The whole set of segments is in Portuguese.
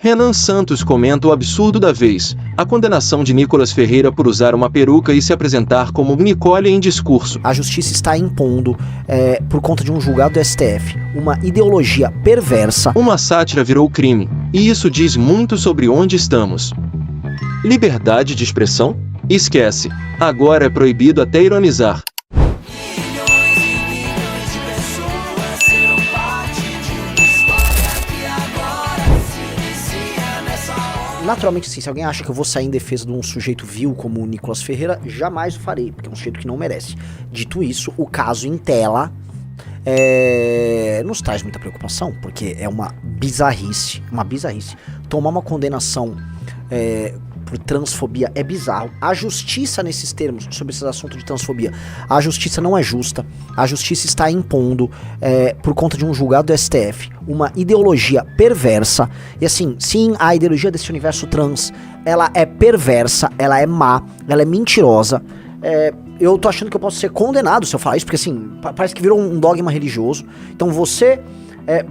Renan Santos comenta o absurdo da vez, a condenação de Nicolas Ferreira por usar uma peruca e se apresentar como Nicole em discurso. A justiça está impondo, por conta de um julgado do STF, uma ideologia perversa. Uma sátira virou crime, e isso diz muito sobre onde estamos. Liberdade de expressão? Esquece, agora é proibido até ironizar. Naturalmente, assim, se alguém acha que eu vou sair em defesa de um sujeito vil como o Nicolas Ferreira, jamais o farei, porque é um sujeito que não merece. Dito isso, o caso em tela nos traz muita preocupação, porque é uma bizarrice. Tomar uma condenação por transfobia é bizarro. A justiça nesses termos, sobre esses assuntos de transfobia, a justiça não é justa. A justiça está impondo, por conta de um julgado do STF, uma ideologia perversa. E assim, sim, a ideologia desse universo trans, ela é perversa, ela é má, ela é mentirosa. Eu tô achando que eu posso ser condenado se eu falar isso, porque assim, parece que virou um dogma religioso. Então você,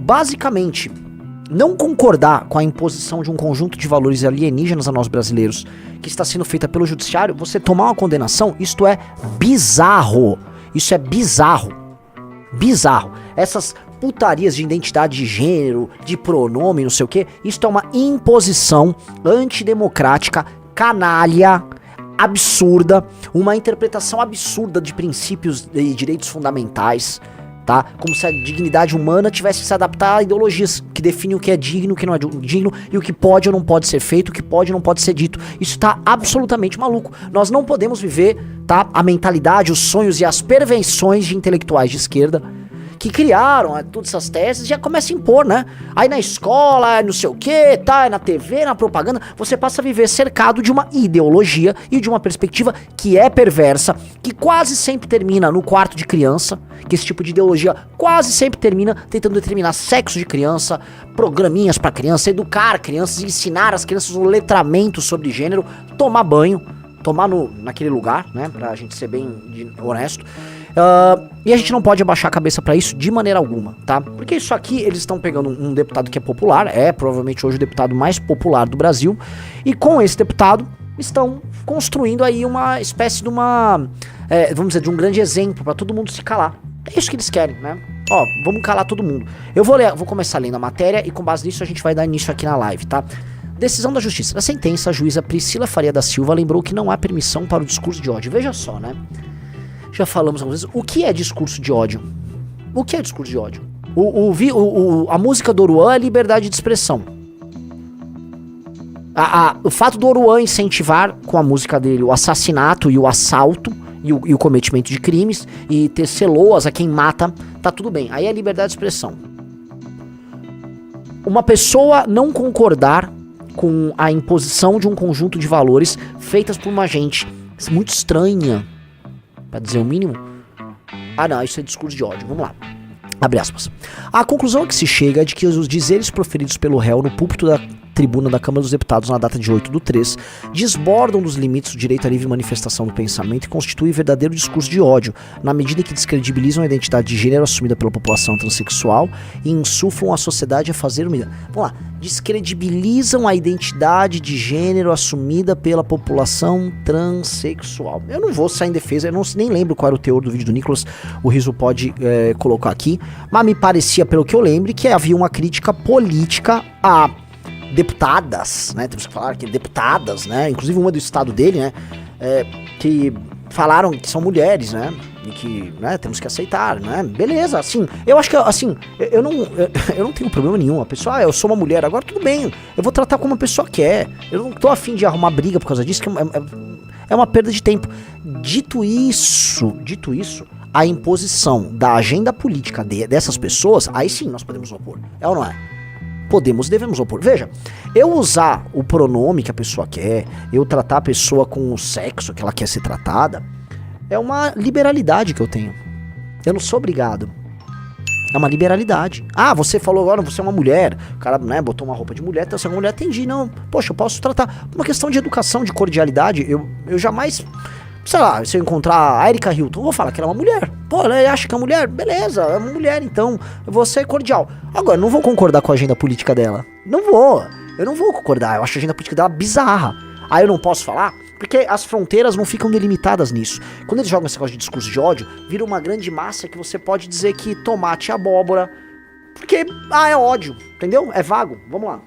basicamente, não concordar com a imposição de um conjunto de valores alienígenas a nós brasileiros que está sendo feita pelo judiciário, você tomar uma condenação, isto é bizarro. Isso é bizarro. Bizarro. Essas putarias de identidade de gênero, de pronome, não sei o que, isto é uma imposição antidemocrática, canalha, absurda, uma interpretação absurda de princípios e direitos fundamentais, tá? Como se a dignidade humana tivesse que se adaptar a ideologias que definem o que é digno, o que não é digno, e o que pode ou não pode ser feito, o que pode ou não pode ser dito. Isso tá absolutamente maluco. Nós não podemos viver, tá, a mentalidade, os sonhos e as pervenções de intelectuais de esquerda que criaram todas essas teses, já começa a impor, né? Aí na escola, não sei o que, tá, na TV, na propaganda, você passa a viver cercado de uma ideologia e de uma perspectiva que é perversa, que quase sempre termina no quarto de criança, que esse tipo de ideologia quase sempre termina tentando determinar sexo de criança, programinhas pra criança, educar crianças, ensinar as crianças o letramento sobre gênero, tomar banho, tomar naquele lugar, né, pra gente ser bem honesto. E a gente não pode abaixar a cabeça pra isso de maneira alguma, tá? Porque isso aqui, eles estão pegando um deputado que é popular, provavelmente hoje o deputado mais popular do Brasil, e com esse deputado estão construindo aí uma espécie de vamos dizer, de um grande exemplo pra todo mundo se calar. É isso que eles querem, né? Ó, vamos calar todo mundo. Eu vou começar lendo a matéria e com base nisso a gente vai dar início aqui na live, tá? Decisão da Justiça. Na sentença, a juíza Priscila Faria da Silva lembrou que não há permissão para o discurso de ódio. Veja só, né? Já falamos algumas vezes. O que é discurso de ódio? O que é discurso de ódio? A música do Oruan é liberdade de expressão. O fato do Oruan incentivar com a música dele o assassinato e o assalto e o cometimento de crimes e tecer loas a quem mata, tá tudo bem. Aí é liberdade de expressão. Uma pessoa não concordar com a imposição de um conjunto de valores feitas por uma gente muito estranha, pra dizer o mínimo. Não, isso é discurso de ódio. Vamos lá. Abre aspas. A conclusão a que se chega é de que os dizeres proferidos pelo réu no púlpito da tribuna da Câmara dos Deputados na data de 8/3 desbordam dos limites do direito à livre manifestação do pensamento e constituem verdadeiro discurso de ódio, na medida que descredibilizam a identidade de gênero assumida pela população transexual e insuflam a sociedade a fazer o mesmo. Vamos lá. Descredibilizam a identidade de gênero assumida pela população transexual. Eu não vou sair em defesa, eu nem lembro qual era o teor do vídeo do Nicolas, o Riso pode colocar aqui, mas me parecia, pelo que eu lembro, que havia uma crítica política a deputadas, né, temos que falar que deputadas, né, inclusive uma do estado dele, né, que falaram que são mulheres, né, e que, né, temos que aceitar, né, beleza, assim, eu acho que, assim, eu não tenho problema nenhum, a pessoa, eu sou uma mulher, agora tudo bem, eu vou tratar como a pessoa quer, eu não tô afim de arrumar briga por causa disso, que é uma perda de tempo. Dito isso, a imposição da agenda política dessas pessoas, aí sim nós podemos opor, é ou não é? Devemos opor. Veja, eu usar o pronome que a pessoa quer, eu tratar a pessoa com o sexo que ela quer ser tratada, é uma liberalidade que eu tenho. Eu não sou obrigado. É uma liberalidade. Você falou agora, você é uma mulher, o cara, né, botou uma roupa de mulher, então você é uma mulher, atendi, não. Poxa, eu posso tratar. Por uma questão de educação, de cordialidade, eu jamais... Sei lá, se eu encontrar a Erika Hilton, eu vou falar que ela é uma mulher. Pô, ela acha que é uma mulher? Beleza, é uma mulher, então eu vou ser cordial. Agora, não vou concordar com a agenda política dela. Não vou. Eu não vou concordar, eu acho a agenda política dela bizarra. Aí eu não posso falar, porque as fronteiras não ficam delimitadas nisso. Quando eles jogam esse negócio de discurso de ódio, vira uma grande massa que você pode dizer que tomate é abóbora, porque, é ódio, entendeu? É vago, vamos lá.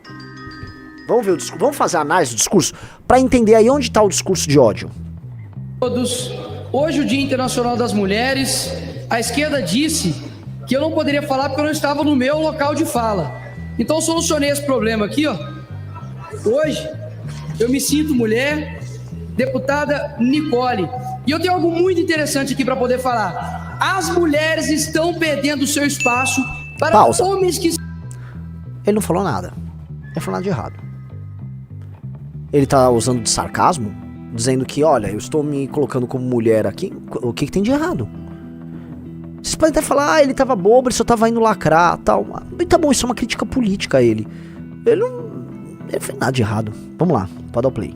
Vamos ver o discurso, vamos fazer a análise do discurso pra entender aí onde tá o discurso de ódio. Todos, hoje o Dia Internacional das Mulheres, a esquerda disse que eu não poderia falar porque eu não estava no meu local de fala. Então eu solucionei esse problema aqui, ó. Hoje eu me sinto mulher, deputada Nicole, e eu tenho algo muito interessante aqui para poder falar. As mulheres estão perdendo o seu espaço para homens que... Ele não falou nada. Ele falou nada de errado. Ele tá usando de sarcasmo, dizendo que, olha, eu estou me colocando como mulher aqui. O que tem de errado? Vocês podem até falar, ele tava bobo, ele só tava indo lacrar, tal. E tá bom, isso é uma crítica política a ele. Ele não fez nada de errado. Vamos lá, pode dar o play.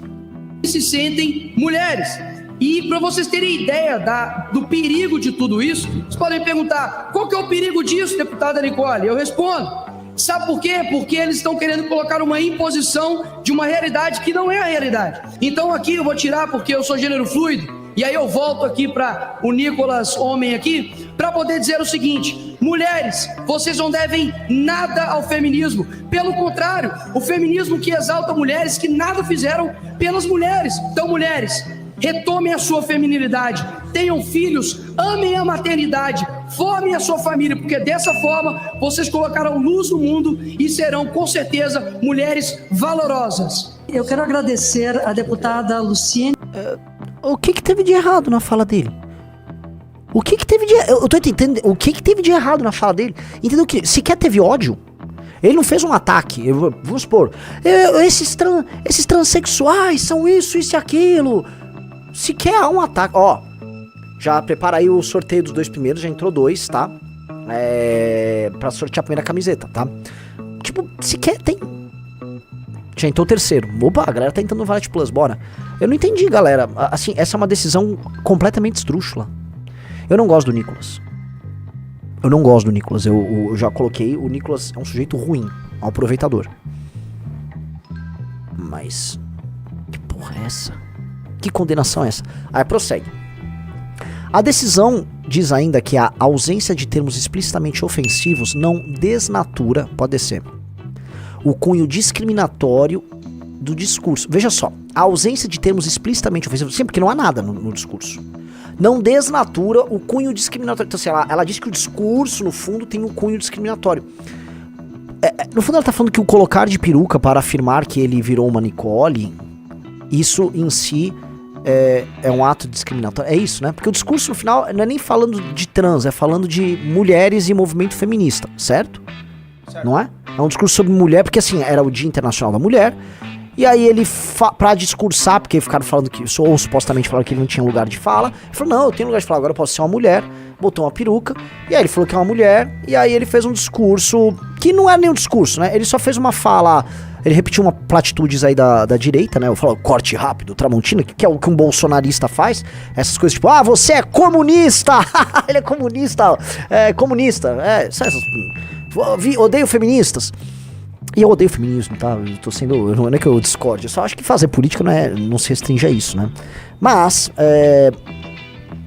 Se sentem mulheres. E para vocês terem ideia do perigo de tudo isso, vocês podem perguntar, qual que é o perigo disso, deputada Nicole? Eu respondo, sabe por quê? Porque eles estão querendo colocar uma imposição de uma realidade que não é a realidade. Então aqui eu vou tirar porque eu sou gênero fluido, e aí eu volto aqui para o Nicolas, homem aqui, para poder dizer o seguinte, mulheres, vocês não devem nada ao feminismo. Pelo contrário, o feminismo que exalta mulheres que nada fizeram pelas mulheres. Então, mulheres, retomem a sua feminilidade, tenham filhos, amem a maternidade, formem a sua família, porque dessa forma vocês colocarão luz no mundo e serão, com certeza, mulheres valorosas. Eu quero agradecer a deputada Luciene. O que teve de errado na fala dele? O que teve de... Eu tô entendendo o que teve de errado na fala dele. Entendeu que sequer teve ódio? Ele não fez um ataque. Vamos supor, esses transexuais são isso e aquilo. Sequer há um ataque. Ó, já prepara aí o sorteio dos 2 primeiros. Já entrou 2, tá? Pra sortear a primeira camiseta, tá? Tipo, sequer tem... Já entrou o 3º. Opa, a galera tá entrando no Valet Plus, bora. Eu não entendi, galera. Assim, essa é uma decisão completamente esdrúxula. Eu não gosto do Nicolas. Eu já coloquei, o Nicolas é um sujeito ruim, um aproveitador. Mas... que porra é essa? Que condenação é essa? Aí prossegue. A decisão diz ainda que a ausência de termos explicitamente ofensivos não desnatura, pode ser, o cunho discriminatório do discurso. Veja só, a ausência de termos explicitamente ofensivos, sempre que não há nada no discurso, não desnatura o cunho discriminatório. Então, assim, ela diz que o discurso, no fundo, tem um cunho discriminatório. No fundo, ela tá falando que o colocar de peruca para afirmar que ele virou uma Nicole, isso em si é um ato discriminatório. É isso, né? Porque o discurso, no final, não é nem falando de trans, é falando de mulheres e movimento feminista, certo? Não é? É um discurso sobre mulher, porque assim, era o Dia Internacional da Mulher, e aí ele, pra discursar, porque ficaram falando que, ou supostamente falaram que ele não tinha lugar de fala, ele falou, não, eu tenho lugar de fala, agora eu posso ser uma mulher, botou uma peruca, e aí ele falou que é uma mulher, e aí ele fez um discurso, que não é nem um discurso, né, ele só fez uma fala, ele repetiu uma platitudes aí da direita, né, eu falo corte rápido, Tramontina, que é o que um bolsonarista faz, essas coisas tipo, você é comunista, ele é comunista, odeio feministas. E eu odeio feminismo, tá? Eu tô sendo... Não é que eu discorde, eu só acho que fazer política não se restringe a isso, né? Mas,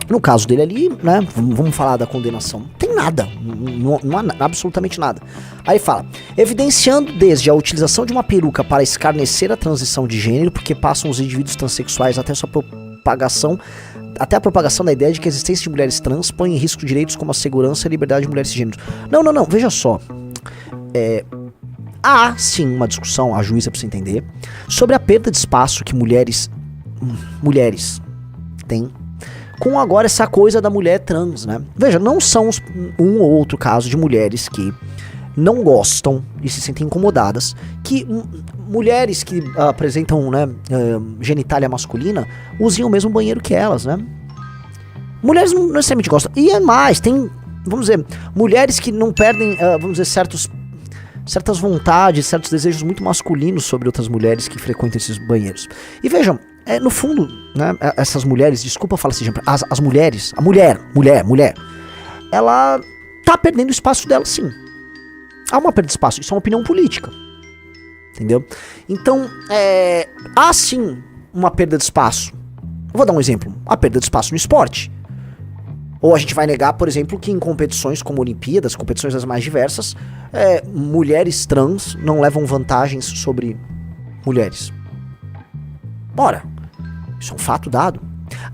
no caso dele ali, né? Vamos falar da condenação. Não tem nada. Não há absolutamente nada. Aí fala, evidenciando desde a utilização de uma peruca para escarnecer a transição de gênero, porque passam os indivíduos transexuais até a propagação da ideia de que a existência de mulheres trans põe em risco direitos como a segurança e a liberdade de mulheres cisgêneros. Não, veja só. Há, sim, uma discussão, a juíza precisa entender, sobre a perda de espaço que mulheres têm com agora essa coisa da mulher trans, né? Veja, não são um ou outro caso de mulheres que não gostam e se sentem incomodadas, que mulheres que apresentam, né, genitália masculina usem o mesmo banheiro que elas, né? Mulheres não necessariamente gostam. E é mais, tem, vamos dizer, mulheres que não perdem, vamos dizer, certas vontades, certos desejos muito masculinos sobre outras mulheres que frequentam esses banheiros. E vejam, no fundo, né, essas mulheres, desculpa falar assim, as mulheres, a mulher, ela tá perdendo o espaço dela, sim. Há uma perda de espaço, isso é uma opinião política. Entendeu? Então, há sim uma perda de espaço. Eu vou dar um exemplo. A perda de espaço no esporte. Ou a gente vai negar, por exemplo, que em competições como Olimpíadas, competições das mais diversas, mulheres trans não levam vantagens sobre mulheres. Ora, isso é um fato dado.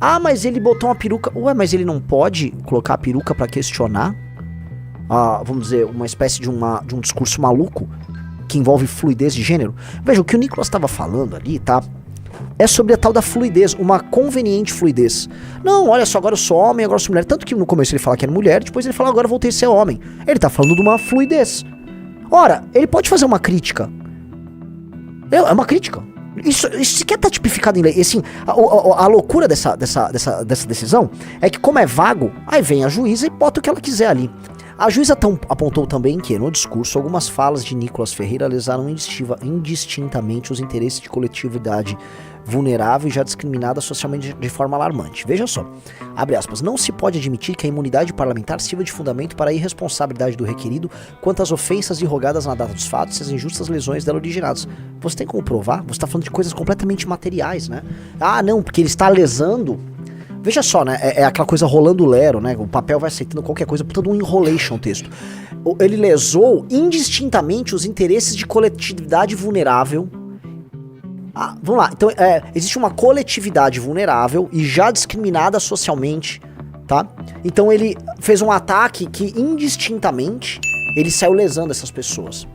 Ah, mas ele botou uma peruca. Ué, mas ele não pode colocar a peruca pra questionar? Vamos dizer, uma espécie de um discurso maluco que envolve fluidez de gênero? Veja, o que o Nicolas estava falando ali, tá? É sobre a tal da fluidez, uma conveniente fluidez. Não, olha só, agora eu sou homem, agora eu sou mulher. Tanto que no começo ele fala que era mulher, depois ele fala agora eu voltei a ser homem. Ele tá falando de uma fluidez. Ora, ele pode fazer uma crítica. É uma crítica. Isso sequer tá tipificado em lei. E, assim, a loucura dessa decisão é que, como é vago, aí vem a juíza e bota o que ela quiser ali. A juíza apontou também que, no discurso, algumas falas de Nicolas Ferreira lesaram indistintamente os interesses de coletividade vulnerável e já discriminada socialmente de forma alarmante. Veja só, abre aspas, não se pode admitir que a imunidade parlamentar sirva de fundamento para a irresponsabilidade do requerido quanto às ofensas irrogadas na data dos fatos e as injustas lesões dela originadas. Você tem como provar? Você está falando de coisas completamente materiais, né? Ah, não, porque ele está lesando... Veja só, né? É aquela coisa rolando lero, né? O papel vai aceitando qualquer coisa, portanto um enrolation o texto. Ele lesou indistintamente os interesses de coletividade vulnerável. Vamos lá. Então, existe uma coletividade vulnerável e já discriminada socialmente, tá? Então ele fez um ataque que indistintamente ele saiu lesando essas pessoas.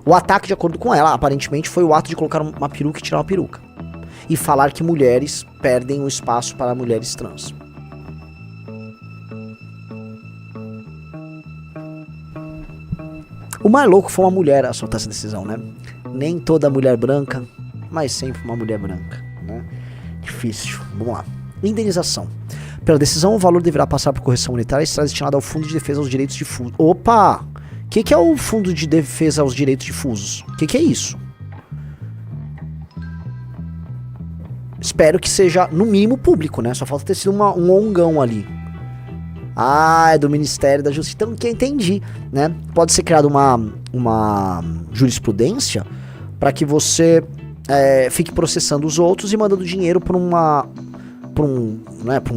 O ataque, de acordo com ela, aparentemente foi o ato de colocar uma peruca e tirar uma peruca. E falar que mulheres perdem o espaço para mulheres trans. O mais louco foi uma mulher a soltar essa decisão, né? Nem toda mulher branca, mas sempre uma mulher branca, né? Difícil. Vamos lá. Indenização. Pela decisão, o valor deverá passar por correção monetária e será destinado ao Fundo de Defesa aos Direitos Difusos. Opa! O que é o Fundo de Defesa aos Direitos Difusos? O que é isso? Espero que seja, no mínimo, público, né? Só falta ter sido um ongão ali. É do Ministério da Justiça. Então, que eu entendi, né? Pode ser criada uma jurisprudência para que você fique processando os outros e mandando dinheiro para um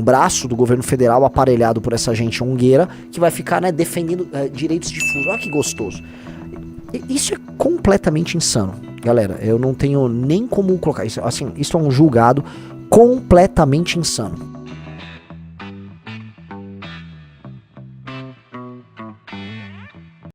braço do governo federal aparelhado por essa gente ongueira que vai ficar, né, defendendo direitos difusos. Olha que gostoso. Isso é completamente insano. Galera, eu não tenho nem como colocar isso. Assim, isso é um julgado completamente insano.